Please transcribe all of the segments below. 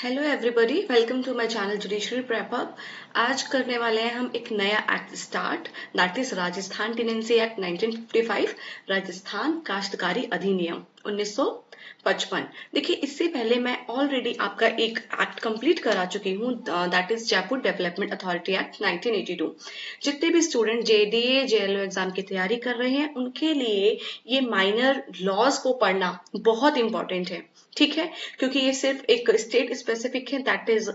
Hello everybody, welcome to my channel judiciary prep up. आज करने वाले हैं हम एक नया act start, that is Rajasthan tenancy act 1955, Rajasthan काश्तकारी अधिनियम 1955। देखिए, इससे पहले मैं ऑलरेडी आपका एक एक्ट कंप्लीट करा चुकी हूँ, that is Jaipur development authority act 1982। जितने भी स्टूडेंट जेडीए जेएलओ एग्जाम की तैयारी कर रहे हैं उनके लिए ये माइनर लॉज को पढ़ना बहुत इंपॉर्टेंट है, ठीक है, क्योंकि ये सिर्फ एक स्टेट स्पेसिफिक है, दैट इज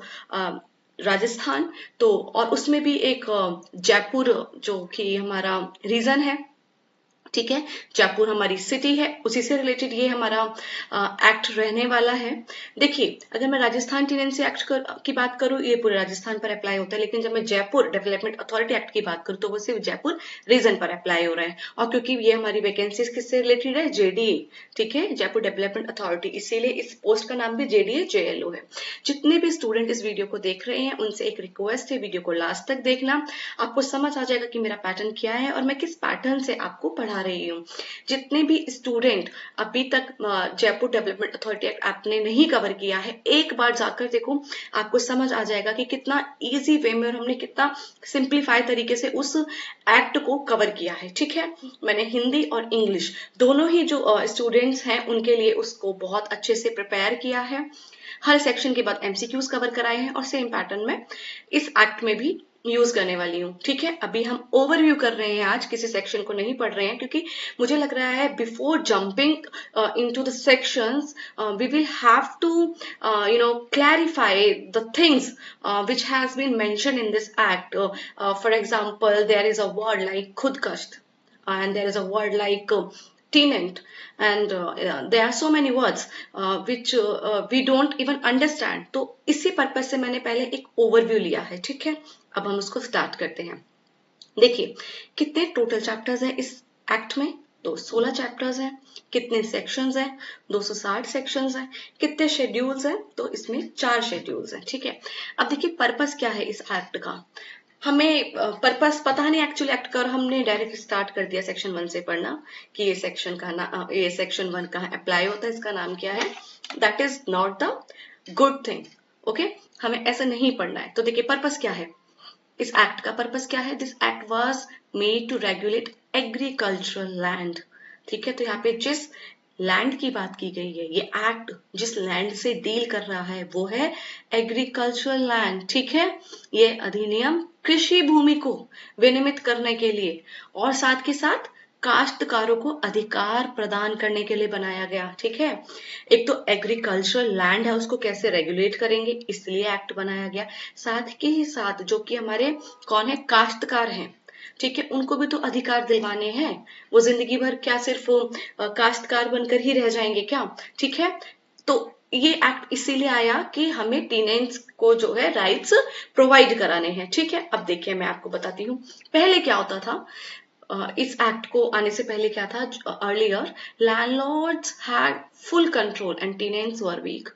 राजस्थान। तो और उसमें भी एक जयपुर जो कि हमारा रीजन है, ठीक है, जयपुर हमारी सिटी है, उसी से रिलेटेड ये हमारा एक्ट रहने वाला है। देखिए, अगर मैं राजस्थान टेनेंसी एक्ट की बात करूं, ये पूरे राजस्थान पर अप्लाई होता है, लेकिन जब मैं जयपुर डेवलपमेंट अथॉरिटी एक्ट की बात करूं तो वो सिर्फ जयपुर रीजन पर अप्लाई हो रहा है। और क्योंकि ये हमारी वैकेंसीज किससे रिलेटेड है, जेडीए, ठीक है, जयपुर डेवलपमेंट अथॉरिटी, इसीलिए इस पोस्ट का नाम भी जेडीए जेएलओ है। जितने भी स्टूडेंट इस वीडियो को देख रहे हैं उनसे एक रिक्वेस्ट है, वीडियो को लास्ट तक देखना, आपको समझ आ जाएगा कि मेरा पैटर्न क्या है और मैं किस पैटर्न से आपको पढ़ा रही हूँ। जितने भी स्टूडेंट अभी तक जयपुर डेवलपमेंट अथॉरिटी एक्ट आपने नहीं कवर किया है, एक बार जाकर देखो, आपको समझ आ जाएगा कि कितना इजी वे में और हमने कितना सिंप्लीफाई तरीके से उस एक्ट को कवर किया है, ठीक है। मैंने हिंदी और इंग्लिश दोनों ही जो स्टूडेंट्स हैं उनके लिए उसको बहुत अच्छे से प्रिपेयर किया है। हर सेक्शन के बाद एमसीक्यूज कवर कराए हैं और सेम पैटर्न में इस एक्ट में भी यूज करने वाली हूँ, ठीक है। अभी हम ओवरव्यू कर रहे हैं, आज किसी सेक्शन को नहीं पढ़ रहे हैं, क्योंकि मुझे लग रहा है before jumping into the sections we will have to clarify the things which has been mentioned in this act. For example, there is a word like khudkasht and there is a word like tenant, and there are so many words we don't even understand. तो इसी purpose से मैंने पहले एक overview लिया है, ठीक है। अब हम उसको स्टार्ट करते हैं। देखिए, कितने टोटल चैप्टर्स हैं इस एक्ट में, तो 16 चैप्टर्स हैं। कितने सेक्शंस हैं, 260 सेक्शंस हैं। कितने शेड्यूल्स हैं, तो इसमें 4 शेड्यूल्स हैं, ठीक है। अब देखिए, पर्पस क्या है इस एक्ट का, हमें पर्पस पता नहीं एक्चुअली एक्ट का, और हमने डायरेक्ट स्टार्ट कर दिया सेक्शन 1 से पढ़ना कि ये सेक्शन का ना ये सेक्शन 1 कहाँ अप्लाई होता है, इसका नाम क्या है। That is not the good thing, okay. हमें ऐसा नहीं पढ़ना है। तो देखिए, पर्पस क्या है, इस एक्ट का पर्पस क्या है। This act was made to regulate agricultural land, ठीक है। तो यहाँ पे जिस लैंड की बात की गई है, ये एक्ट जिस लैंड से डील कर रहा है वो है एग्रीकल्चरल लैंड, ठीक है। ये अधिनियम कृषि भूमि को विनियमित करने के लिए और साथ के साथ काश्तकारों को अधिकार प्रदान करने के लिए बनाया गया, ठीक है। एक तो एग्रीकल्चरल लैंड है, उसको कैसे रेगुलेट करेंगे, इसलिए एक्ट बनाया गया। साथ के ही साथ जो कि हमारे कौन है, काश्तकार हैं, ठीक है, उनको भी तो अधिकार दिलवाने हैं। वो जिंदगी भर क्या सिर्फ काश्तकार बनकर ही रह जाएंगे क्या, ठीक है। तो ये एक्ट इसीलिए आया कि हमें टीनेंट्स को जो है राइट्स प्रोवाइड कराने हैं, ठीक है। अब देखिए, मैं आपको बताती हूँ पहले क्या होता था। इस एक्ट को आने से पहले क्या था, earlier landlords had full control and tenants were weak.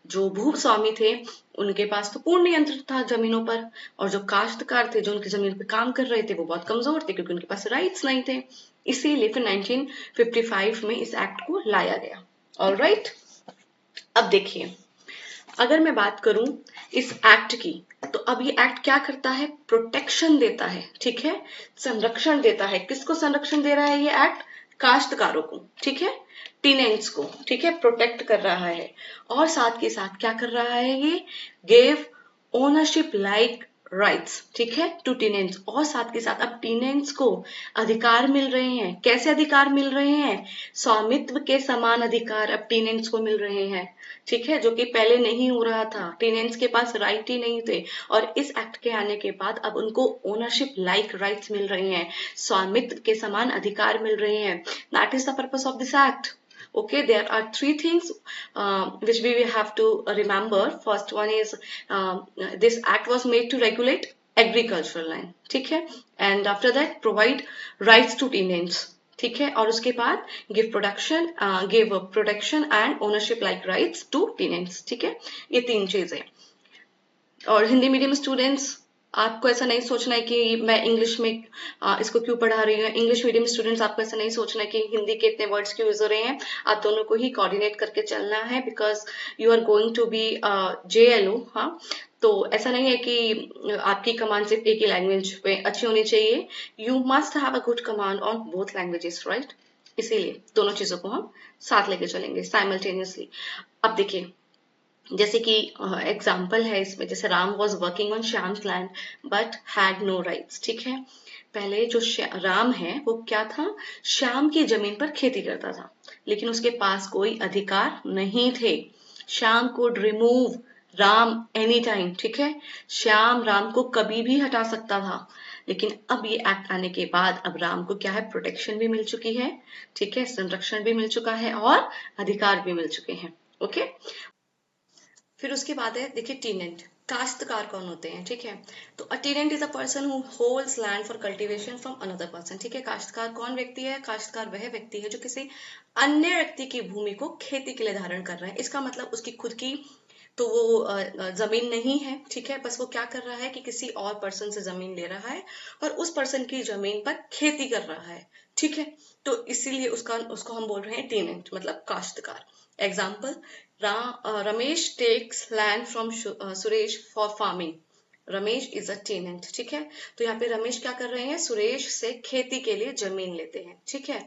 जो भूस्वामी थे उनके पास तो पूर्ण नियंत्रण था जमीनों पर, और जो काश्तकार थे जो उनकी जमीन पर काम कर रहे थे वो बहुत कमजोर थे क्योंकि उनके पास राइट्स नहीं थे। इसीलिए फिर 1955 में इस एक्ट को लाया गया। ऑलराइट, अब देखिए, अगर मैं बात करूं इस एक्ट की, तो अब ये एक्ट क्या करता है, प्रोटेक्शन देता है, ठीक है, संरक्षण देता है। किसको संरक्षण दे रहा है ये एक्ट, काश्तकारों को, ठीक है, टीनेंट्स को, ठीक है, प्रोटेक्ट कर रहा है। और साथ के साथ क्या कर रहा है, ये गिव ओनरशिप लाइक राइट्स, ठीक है, टू टीनेंट्स। और साथ के साथ अब टीनेंट्स को अधिकार मिल रहे हैं। कैसे अधिकार मिल रहे हैं, स्वामित्व के समान अधिकार अब टीनेंट्स को मिल रहे हैं, ठीक है, जो कि पहले नहीं हो रहा था। टीनेंट्स के पास राइट ही नहीं थे, और इस एक्ट के आने के बाद अब उनको ओनरशिप लाइक राइट्स मिल रहे हैं, स्वामित्व के समान अधिकार मिल रहे हैं। That is the purpose of this act. Okay, there are 3 things which we will have to remember. First one is this act was made to regulate agricultural land, ठीक है, and after that provide rights to tenants, ठीक है, और उसके बाद give protection and ownership like rights to tenants, ठीक है। ये 3 चीजें। और हिंदी मीडियम स्टूडेंट्स आपको ऐसा नहीं सोचना है कि मैं इंग्लिश में इसको क्यों पढ़ा रही हूँ। इंग्लिश मीडियम स्टूडेंट्स, आपको ऐसा नहीं सोचना है कि हिंदी के इतने वर्ड्स क्यों यूज हो रहे हैं। आप दोनों को ही कोऑर्डिनेट करके चलना है, because you are going to be JLO। हाँ, तो ऐसा नहीं है कि आपकी कमांड सिर्फ एक ही लैंग्वेज पे अच्छी होनी चाहिए। You must have a good command on both languages, right. इसीलिए दोनों चीजों को हम साथ लेके चलेंगे साइमल्टेनियसली। अब देखिए, जैसे कि एग्जाम्पल है इसमें, जैसे Ram was working on Shyam's land but had no rights. ठीक है, पहले जो राम है वो क्या था, श्याम की जमीन पर खेती करता था, लेकिन उसके पास कोई अधिकार नहीं थे। Shyam could remove Ram any time. ठीक है, श्याम राम को कभी भी हटा सकता था, लेकिन अब ये एक्ट आने के बाद अब राम को क्या है, प्रोटेक्शन भी मिल चुकी है। ठीक है, संरक्षण भी मिल चुका है और अधिकार भी मिल चुके हैं। ओके, फिर उसके बाद है, देखिए, टीनेंट। काश्तकार कौन होते हैं? ठीक है, तो a tenant is a person who holds land for cultivation from another person. ठीक है, काश्तकार कौन व्यक्ति है? काश्तकार वह व्यक्ति है जो किसी अन्य व्यक्ति की भूमि को खेती के लिए धारण कर रहा है। इसका मतलब उसकी खुद की तो वो जमीन नहीं है। ठीक है, बस वो क्या कर रहा है कि किसी और पर्सन से जमीन ले रहा है और उस पर्सन की जमीन पर खेती कर रहा है। ठीक है, तो इसीलिए उसको हम बोल रहे हैं टेनेंट, मतलब काश्तकार। Example, Ramesh takes land from Suresh for farming. Ramesh is a tenant. ठीक है, तो यहाँ पे रमेश क्या कर रहे हैं, सुरेश से खेती के लिए जमीन लेते हैं। ठीक है,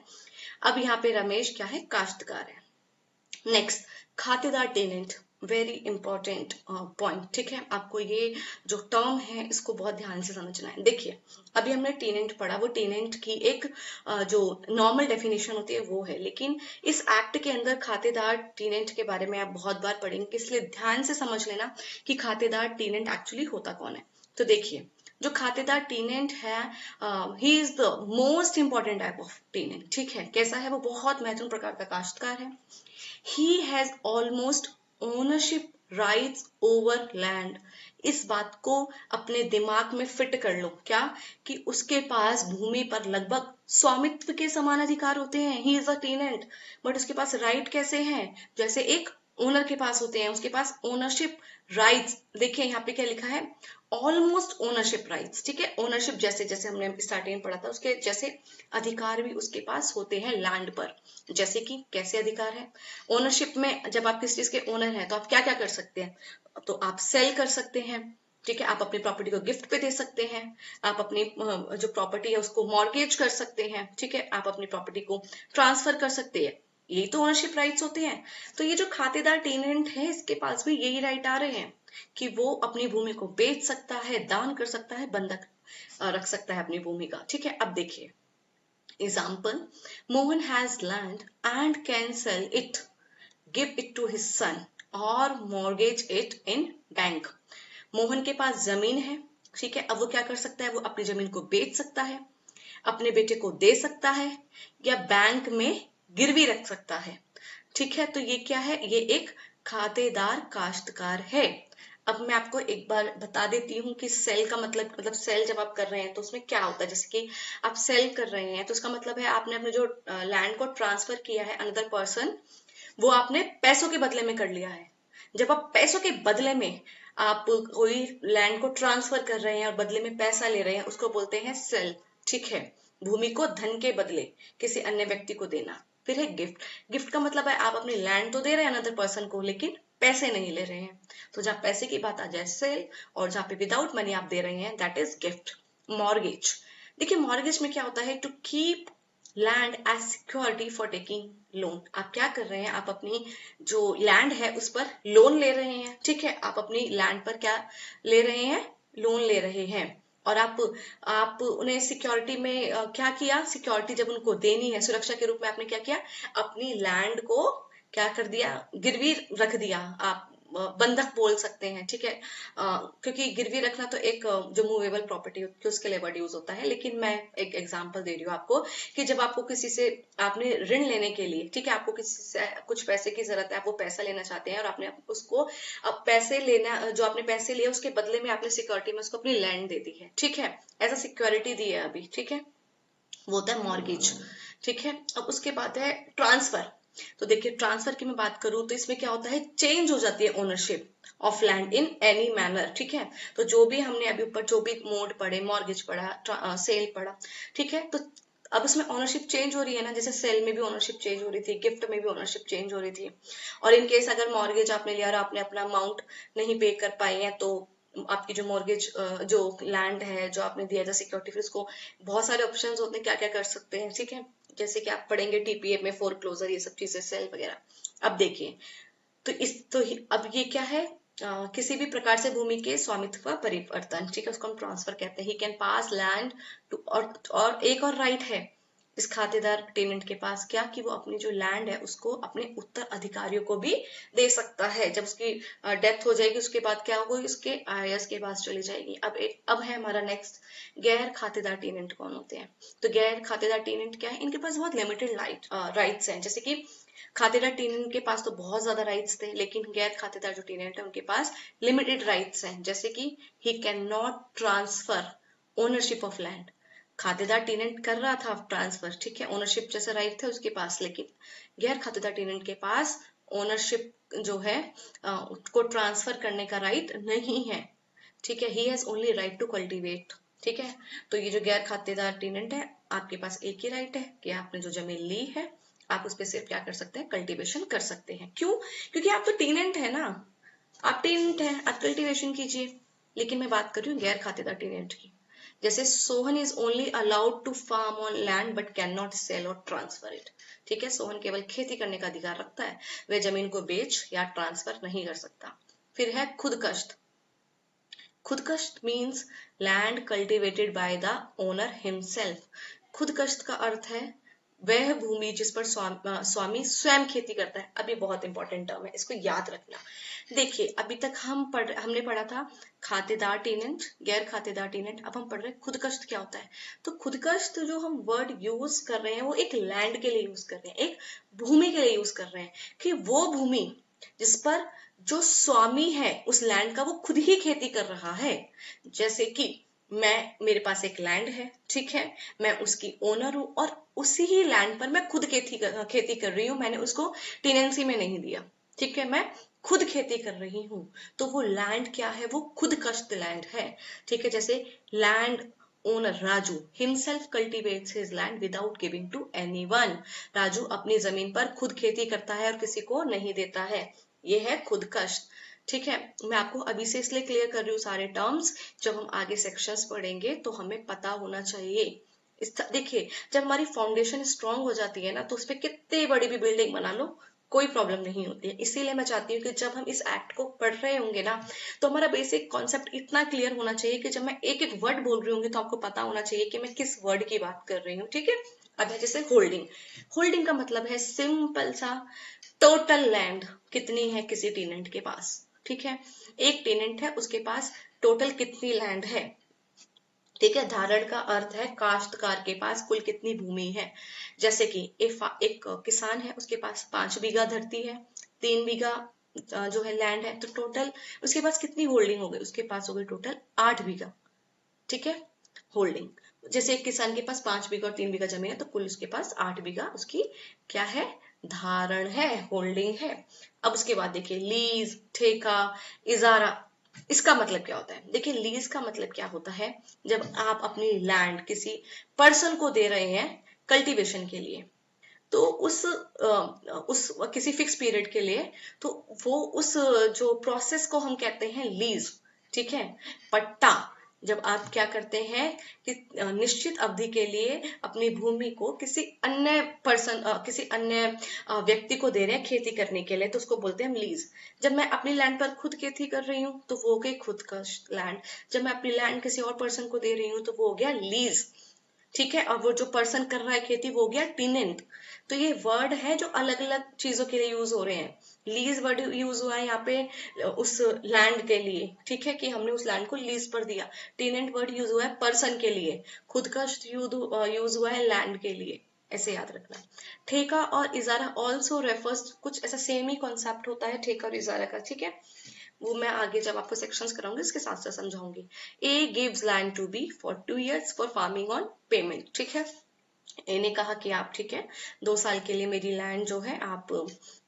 अब यहाँ पे रमेश क्या है, काश्तकार है। नेक्स्ट, खातेदार टेनेंट, वेरी इंपॉर्टेंट पॉइंट। ठीक है, आपको ये जो टर्म है इसको बहुत ध्यान से समझना है। देखिए, अभी हमने टेनेंट पढ़ा, वो टेनेंट की एक जो नॉर्मल डेफिनेशन होती है वो है, लेकिन इस एक्ट के अंदर खातेदार टेनेंट के बारे में आप बहुत बार पढ़ेंगे, इसलिए ध्यान से समझ लेना कि खातेदार टेनेंट एक्चुअली होता कौन है। तो देखिए, जो खातेदार टेनेंट है, he is the most important type of tenant. ठीक है, कैसा है वो? बहुत महत्वपूर्ण प्रकार का काश्तकार है। He has almost ownership rights over land। इस बात को अपने दिमाग में फिट कर लो, क्या कि उसके पास भूमि पर लगभग स्वामित्व के समान अधिकार होते हैं। He is a tenant, but उसके पास राइट कैसे हैं, जैसे एक ओनर के पास होते हैं। उसके पास ओनरशिप राइट्स, देखिए यहाँ पे क्या लिखा है, ऑलमोस्ट ओनरशिप राइट्स। ठीक है, ओनरशिप जैसे जैसे हमने स्टार्टिंग में पढ़ा था उसके जैसे अधिकार भी उसके पास होते हैं लैंड पर। जैसे कि कैसे अधिकार है? ओनरशिप में जब आप किसी चीज के ओनर हैं तो आप क्या क्या कर सकते हैं? तो आप सेल कर सकते हैं। ठीक है, आप अपनी प्रॉपर्टी को गिफ्ट पे दे सकते हैं। आप अपनी जो प्रॉपर्टी है उसको मॉर्गेज कर सकते हैं। ठीक है, आप अपनी प्रॉपर्टी को ट्रांसफर कर सकते हैं। यही तो ओनरशिप राइट्स होते हैं। तो ये जो खातेदार टेनेंट है इसके पास भी यही राइट आ रहे हैं कि वो अपनी भूमि को बेच सकता है, दान कर सकता है, बंधक रख सकता है अपनी भूमि का। ठीक है, अब देखिए example, Mohan has land and can sell it, give it to his son और mortgage it in bank. Mohan के पास जमीन है। ठीक है, अब वो क्या कर सकता है, वो अपनी जमीन को बेच सकता है, अपने बेटे को दे सकता है, या बैंक में गिरवी रख सकता है। ठीक है, तो ये क्या है, ये एक खातेदार काश्तकार है। अब मैं आपको एक बार बता देती हूँ कि सेल का मतलब सेल जब आप कर रहे हैं तो उसमें क्या होता है। जैसे कि आप सेल कर रहे हैं तो उसका मतलब है आपने अपने जो लैंड को ट्रांसफर किया है अनदर पर्सन, वो आपने पैसों के बदले में कर लिया है। जब आप पैसों के बदले में आप कोई लैंड को ट्रांसफर कर रहे हैं और बदले में पैसा ले रहे हैं, उसको बोलते हैं सेल। ठीक है, भूमि को धन के बदले किसी अन्य व्यक्ति को देना। फिर है गिफ्ट। गिफ्ट का मतलब है आप अपनी लैंड तो दे रहे हैं अनदर पर्सन को, लेकिन पैसे नहीं ले रहे हैं। तो जहाँ पैसे की बात आ जाए सेल, और जहाँ पे विदाउट मनी आप दे रहे हैं दैट इज गिफ्ट। मॉर्गेज, देखिए मॉर्गेज में क्या होता है, to keep land as security for taking loan. आप क्या कर रहे हैं, आप अपनी जो लैंड है उस पर लोन ले रहे हैं। ठीक है, आप अपनी लैंड पर क्या ले रहे हैं, लोन ले रहे हैं। और आप उन्हें सिक्योरिटी में क्या किया, सिक्योरिटी जब उनको देनी है सुरक्षा के रूप में, आपने क्या किया, अपनी लैंड को क्या कर दिया, गिरवी रख दिया। आप बंधक बोल सकते हैं। ठीक है, क्योंकि गिरवी रखना तो एक जो मूवेबल प्रॉपर्टी होती है उसके लिए वर्ड यूज होता है, लेकिन मैं एक एग्जांपल दे रही हूँ आपको कि जब आपको किसी से आपने ऋण लेने के लिए, ठीक है, आपको किसी से कुछ पैसे की जरूरत है, आप वो पैसा लेना चाहते हैं और आपने उसको अब पैसे लेना, जो आपने पैसे लिए उसके बदले में आपने सिक्योरिटी में उसको अपनी लैंड दे दी है। ठीक है, ऐसा सिक्योरिटी दी है अभी। ठीक है, वो होता है मॉर्गेज। ठीक है, अब उसके बाद है ट्रांसफर। तो देखिए ट्रांसफर की मैं बात करूं तो इसमें क्या होता है, चेंज हो जाती है ownership. Of land in any manner, ठीक है। तो जो भी हमने अभी ऊपर जो भी मोड पढ़े, मॉर्गेज पढ़ा, सेल पढ़ा, ठीक है। तो अब उसमें ऑनरशिप चेंज हो रही है ना, जैसे सेल में भी ऑनरशिप चेंज हो रही थी, गिफ्ट में भी ऑनरशिप चेंज हो रही थी। और इन केस अगर मॉर्गेज आपने लिया और आपने अपना अमाउंट नहीं पे कर पाई है, तो आपकी जो मॉर्गेज जो लैंड है जो आपने दिया था सिक्योरिटी, फिर उसको बहुत सारे ऑप्शन होते हैं क्या क्या कर सकते हैं, ठीक है। जैसे कि आप पढ़ेंगे टीपीए में, फोर क्लोजर, ये सब चीजें, सेल वगैरह। अब देखिए, तो अब ये क्या है, किसी भी प्रकार से भूमि के स्वामित्व का परिवर्तन, ठीक है, उसको हम ट्रांसफर कहते हैं। He can pass land to, और एक और राइट है इस खातेदार टेनेंट के पास, क्या कि वो अपनी जो लैंड है उसको अपने उत्तराधिकारियों को भी दे सकता है। जब उसकी डेथ हो जाएगी उसके बाद क्या होगा, उसके आयस के पास चली जाएगी। अब है हमारा नेक्स्ट, गैर खातेदार टेनेंट कौन होते हैं। तो गैर खातेदार टेनेंट क्या है, इनके पास बहुत लिमिटेड राइट्स हैं। जैसे कि खातेदार टेनेंट के पास तो बहुत ज्यादा राइट्स थे, लेकिन गैर खातेदार जो टेनेंट है उनके पास लिमिटेड राइट्स हैं। जैसे कि he can not transfer ownership of land. खातेदार टेनेंट कर रहा था ट्रांसफर, ठीक है, ओनरशिप जैसे राइट थे उसके पास, लेकिन गैर खातेदार टेनेंट के पास ओनरशिप जो है को ट्रांसफर करने का राइट नहीं है, ठीक है। He has only right to cultivate, ठीक है। तो ये जो गैर खातेदार टेनेंट है, आपके पास एक ही राइट है कि आपने जो जमीन ली है आप उस पर सिर्फ क्या कर सकते हैं, कल्टीवेशन कर सकते हैं। क्यों? क्योंकि आप तो टेनेंट है ना, आप टेनेंट है, आप कल्टीवेशन कीजिए। लेकिन मैं बात कर रही हूँ गैर खातेदार टेनेंट की। जैसे Sohan is only allowed to farm on land but can not sell और ट्रांसफर इट, ठीक है। सोहन केवल खेती करने का अधिकार रखता है, वह जमीन को बेच या ट्रांसफर नहीं कर सकता। फिर है खुदकश्त। खुदकश्त means land cultivated by the owner himself. खुदकश्त का अर्थ है वह भूमि जिस पर स्वामी स्वयं खेती करता है। अभी बहुत इंपॉर्टेंट टर्म है, इसको याद रखना। देखिए, अभी तक हमने पढ़ा था खातेदार टेनेंट, गैर खातेदार टेनेंट। अब हम पढ़ रहे हैं खुदकश्त क्या होता है। तो खुदकश्त जो हम वर्ड यूज कर रहे हैं वो एक लैंड के लिए यूज कर रहे हैं, एक भूमि के लिए यूज कर रहे हैं, कि वो भूमि जिस पर जो स्वामी है उस लैंड का वो खुद ही खेती कर रहा है। जैसे कि मेरे पास एक लैंड है, ठीक है, मैं उसकी ओनर हूं और उसी ही लैंड पर मैं खुद खेती कर रही हूँ, मैंने उसको टेनेंसी में नहीं दिया, ठीक है, मैं खुद खेती कर रही हूँ। तो वो लैंड क्या है, वो खुद कश्त लैंड है, ठीक है। जैसे land owner Raju himself cultivates his land without giving to anyone. Raju अपनी जमीन पर खुद खेती करता है और किसी को नहीं देता है, ये है खुदकश्त, ठीक है। मैं आपको अभी से इसलिए क्लियर कर रही हूँ सारे टर्म्स, जब हम आगे सेक्शंस पढ़ेंगे तो हमें पता होना चाहिए। देखिए, जब हमारी फाउंडेशन स्ट्रांग हो जाती है ना, तो उस पर कितनी बड़ी भी बिल्डिंग बना लो कोई प्रॉब्लम नहीं होती है। इसीलिए मैं चाहती हूँ कि जब हम इस एक्ट को पढ़ रहे होंगे ना, तो हमारा बेसिक कॉन्सेप्ट इतना क्लियर होना चाहिए कि जब मैं एक एक वर्ड बोल रही होंगी तो आपको पता होना चाहिए कि मैं किस वर्ड की बात कर रही हूँ, ठीक है। अब है जैसे होल्डिंग। होल्डिंग का मतलब है सिंपल सा, टोटल लैंड कितनी है किसी टेनेंट के पास, ठीक है। एक टेनेंट है, उसके पास टोटल कितनी लैंड है, ठीक है। धारण का अर्थ है काश्तकार के पास कुल कितनी भूमि है। जैसे कि एक किसान है, उसके पास 5 बीघा धरती है, 3 बीघा जो है लैंड है, तो टोटल उसके पास कितनी होल्डिंग हो गई, उसके पास हो गई टोटल 8 बीघा, ठीक है, होल्डिंग। जैसे एक किसान के पास 5 बीघा और 3 बीघा जमीन है, तो कुल उसके पास 8 बीघा उसकी क्या है, धारण है, होल्डिंग है। अब उसके बाद देखिए लीज, ठेका, इजारा, इसका मतलब क्या होता है। देखिए, लीज का मतलब क्या होता है, जब आप अपनी लैंड किसी पर्सन को दे रहे हैं कल्टीवेशन के लिए, तो उस किसी फिक्स पीरियड के लिए, तो वो उस जो प्रोसेस को हम कहते हैं लीज, ठीक है। पट्टा, जब आप क्या करते हैं कि निश्चित अवधि के लिए अपनी भूमि को किसी अन्य पर्सन किसी अन्य व्यक्ति को दे रहे हैं खेती करने के लिए, तो उसको बोलते हैं हम लीज। जब मैं अपनी लैंड पर खुद खेती कर रही हूँ तो वो हो गई खुद का लैंड। जब मैं अपनी लैंड किसी और पर्सन को दे रही हूँ तो वो हो गया लीज, ठीक है। और वो जो पर्सन कर रहा है खेती वो हो गया टेनेंट। तो ये वर्ड है जो अलग अलग चीजों के लिए यूज हो रहे हैं। लीज वर्ड यूज हुआ है यहाँ पे उस लैंड के लिए, ठीक है, कि हमने उस लैंड को लीज पर दिया। टेनेंट वर्ड यूज हुआ है पर्सन के लिए, खुदकश्त यूज हुआ है लैंड के लिए, ऐसे याद रखना। ठेका और इजारा ऑल्सो रेफर्स, कुछ ऐसा सेम ही कॉन्सेप्ट होता है ठेका और इजारा का, ठीक है। वो मैं आगे जब आपको सेक्शंस कराऊंगी इसके साथ साथ समझाऊंगी। A gives land to B for 2 years for farming on payment, ठीक है। इन्हें कहा कि आप ठीक है 2 साल के लिए मेरी लैंड जो है आप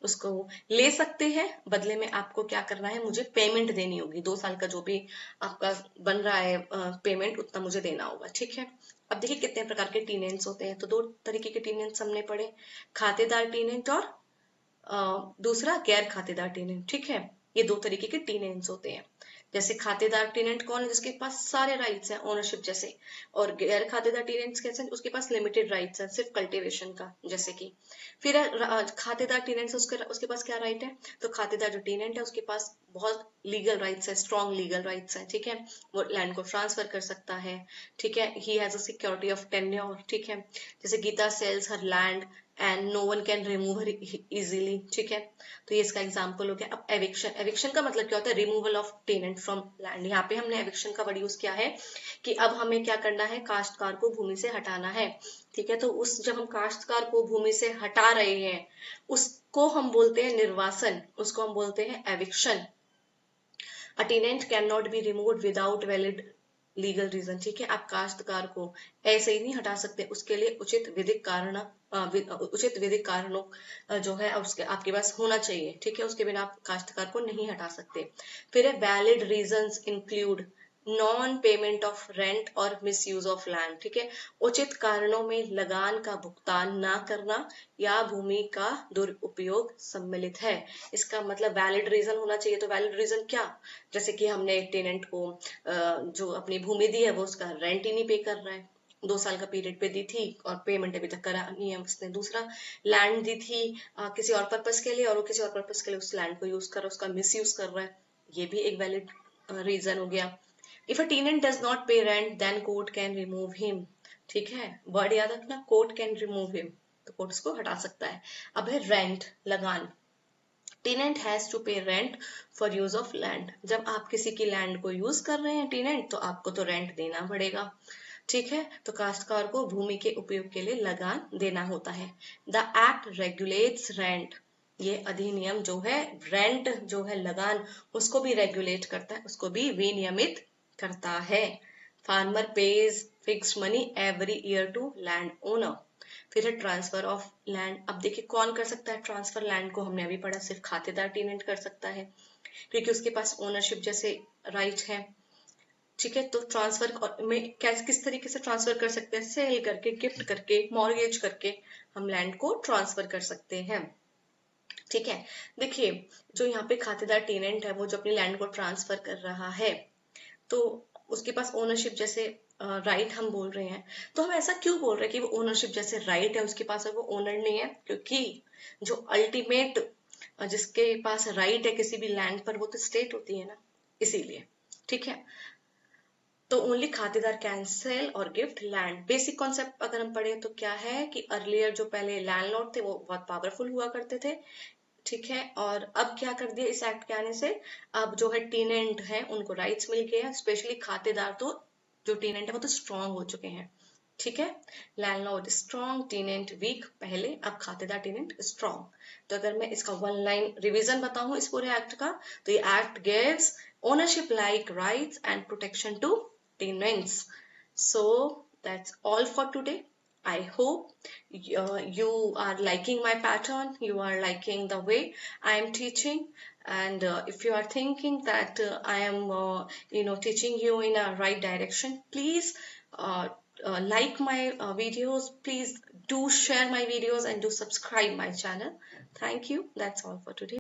उसको ले सकते हैं, बदले में आपको क्या करना है, मुझे पेमेंट देनी होगी, 2 साल का जो भी आपका बन रहा है पेमेंट उतना मुझे देना होगा, ठीक है। अब देखिए कितने प्रकार के टीनेंट्स होते हैं, तो 2 तरीके के टीनेंट्स हमने पढ़े, खातेदार टीनेंट और दूसरा गैर खातेदार टेनेंट, ठीक है। ये 2 तरीके के टेनेंट्स होते हैं। जैसे खातेदार टेनेंट कौन है, जिसके पास सारे राइट्स हैं ओनरशिप जैसे, और गैर खातेदार टेनेंट्स कैसे, उसके पास लिमिटेड राइट्स हैं सिर्फ कल्टीवेशन का, जैसे कि फिर खातेदार टेनेंट्स उसके पास क्या राइट है, तो खातेदार जो टेनेंट है उसके पास बहुत लीगल राइट्स है, स्ट्रॉन्ग लीगल राइट्स है, ठीक है। वो लैंड को ट्रांसफर कर सकता है, ठीक है। He has a security of tenure, ठीक है। जैसे Geeta sells her land and no one can remove her easily, ठीक है। तो ये इसका एग्जांपल हो गया। अब एविक्शन, एविक्शन का मतलब क्या होता है, removal of tenant from land. यहाँ पे हमने एविक्शन का वर्ड यूज किया है कि अब हमें क्या करना है, काश्तकार को भूमि से हटाना है, ठीक है। तो उस जब हम काश्तकार को भूमि से हटा रहे हैं उसको हम बोलते हैं निर्वासन, उसको हम बोलते हैं eviction. A tenant can not be removed without valid legal reason, ठीक है। आप काश्तकार को ऐसे ही नहीं हटा सकते, उसके लिए उचित विधिक कारण उचित विधिक कारणों जो है उसके आपके पास होना चाहिए, ठीक है। उसके बिना आप काश्तकार को नहीं हटा सकते। फिर है valid reasons include non payment of rent और मिस यूज ऑफ लैंड, ठीक है। उचित कारणों में लगान का भुगतान ना करना या भूमि का दुरुपयोग सम्मिलित है। इसका मतलब वैलिड रीजन होना चाहिए, तो वैलिड रीजन क्या, जैसे कि हमने एक टेनेंट को जो अपनी भूमि दी है वो उसका रेंट ही नहीं पे कर रहा है, 2 साल का पीरियड पे दी थी और पेमेंट अभी तक करा नहीं है उसने। दूसरा, लैंड दी थी किसी और पर्पस के लिए और वो किसी और पर्पस के लिए उस लैंड को यूज कर रहा है, उसका मिस यूज कर रहा है, ये भी एक वैलिड रीजन हो गया। If a tenant does not pay rent then court can remove him, ठीक है। वर्ड याद रखना, कोर्ट कैन रिमूव हिम, तो कोर्ट उसको हटा सकता है। अब है रेंट, लगान। Tenant has to pay rent for use of land. जब आप किसी की लैंड को यूज कर रहे हैं टेनेंट, तो आपको तो रेंट देना पड़ेगा, ठीक है। तो काश्तकार को भूमि के उपयोग के लिए लगान देना होता है। द एक्ट रेगुलेट्स रेंट, ये अधिनियम जो है रेंट जो है लगान उसको भी रेगुलेट करता है, उसको भी विनियमित करता है। Farmer pays fixed money every year to land owner. फिर है ट्रांसफर ऑफ लैंड। अब देखिए कौन कर सकता है ट्रांसफर लैंड को, हमने अभी पढ़ा सिर्फ खातेदार टेनेंट कर सकता है, क्योंकि उसके पास ओनरशिप जैसे राइट है, ठीक है। तो ट्रांसफर में कैसे किस तरीके से ट्रांसफर कर सकते हैं, सेल करके, गिफ्ट करके, मॉर्गेज करके हम लैंड को ट्रांसफर कर सकते हैं, ठीक है। देखिए जो यहाँ पे खातेदार टेनेंट है वो जो अपनी लैंड को ट्रांसफर कर रहा है, तो उसके पास ओनरशिप जैसे राइट हम बोल रहे हैं। तो हम ऐसा क्यों बोल रहे हैं कि वो ओनरशिप जैसे राइट है उसके पास, और वो ओनर नहीं है, क्योंकि जो अल्टीमेट जिसके पास राइट है किसी भी लैंड पर वो तो स्टेट होती है ना, इसीलिए, ठीक है। तो ओनली खातेदार कैन सेल और गिफ्ट लैंड। बेसिक कॉन्सेप्ट अगर हम पढ़े तो क्या है कि अर्लियर जो पहले लैंडलॉर्ड थे वो बहुत पावरफुल हुआ करते थे, ठीक है। और अब क्या कर दिया इस एक्ट के आने से, अब जो है टेनेंट है उनको राइट्स मिल गए हैं, स्पेशली खातेदार तो जो टेनेंट है वो तो स्ट्रांग हो चुके हैं, ठीक है। लैंडलॉर्ड स्ट्रांग, टेनेंट वीक पहले, अब खातेदार टेनेंट स्ट्रांग। तो अगर मैं इसका 1 लाइन रिवीजन बताऊं इस पूरे एक्ट का, तो ये act gives ownership like rights and protection to tenants. So that's all for today. I hope you are liking my pattern, you are liking the way I am teaching, and if you are thinking that I am teaching you in a right direction, please like my videos, please do share my videos and do subscribe my channel. Thank you. That's all for today.